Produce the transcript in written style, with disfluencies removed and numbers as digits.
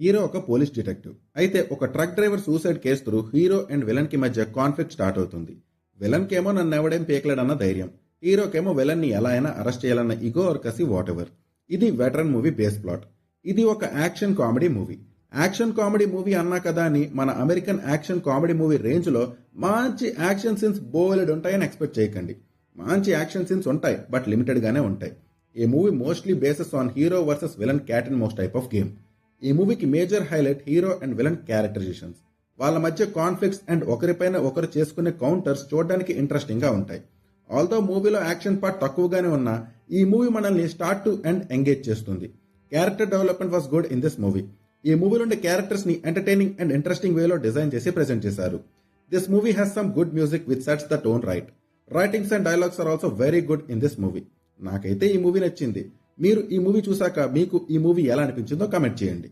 Hero ఒక police detective. అయితే ఒక truck driver suicide case through hero and villain కి మధ్య కాన్ఫ్లిక్ట్ స్టార్ట్ అవుతుంది. విలన్ కేమో నన్నెవడేం పీకలేడన్న ధైర్యం, హీరోకేమో విలన్ ని ఎలా అయినా అరెస్ట్ చేయాలన్న ఇగో ఆర్ కసి వాట్ ఎవర్. ఇది వెటరన్ మూవీ బేస్ ప్లాట్. ఇది ఒక action comedy movie. Action comedy movie అన్నా కదా అని మన American action comedy movie range లో మంచి యాక్షన్ సీన్స్ బోలెడ్ ఉంటాయని ఎక్స్పెక్ట్ చేయకండి. మంచి యాక్షన్ సీన్స్ ఉంటాయి, బట్ లిమిటెడ్ గానే ఉంటాయి. ఈ movie mostly bases on hero versus villain cat and mouse type of game. ఈ మూవీకి major highlight hero and villain characterisations. వాళ్ళ మధ్య కాన్ఫ్లిక్ట్స్ అండ్ ఒకరిపైన ఒకరు చేసుకునే కౌంటర్స్ చూడడానికి ఇంట్రెస్టింగ్ గా ఉంటాయి. ఆల్దో మూవీలో యాక్షన్ పార్ట్ తక్కువగానే ఉన్నా ఈ మూవీ మనల్ని స్టార్ట్ టు ఎండ్ ఎంగేజ్ చేస్తుంది. Character development was good in this movie. ఈ మూవీలో ఉండే క్యారెక్టర్స్ ని ఎంటర్టైనింగ్ అండ్ ఇంట్రెస్టింగ్ వేలో డిజైన్ చేసి ప్రెజెంట్ చేశారు. This movie has some good music which sets the tone right. Writings and dialogues are also very good in this movie. నాకైతే ఈ movie నచ్చింది. మీరు ఈ మూవీ చూసాక మీకు ఈ మూవీ ఎలా అనిపించిందో కామెంట్ చేయండి.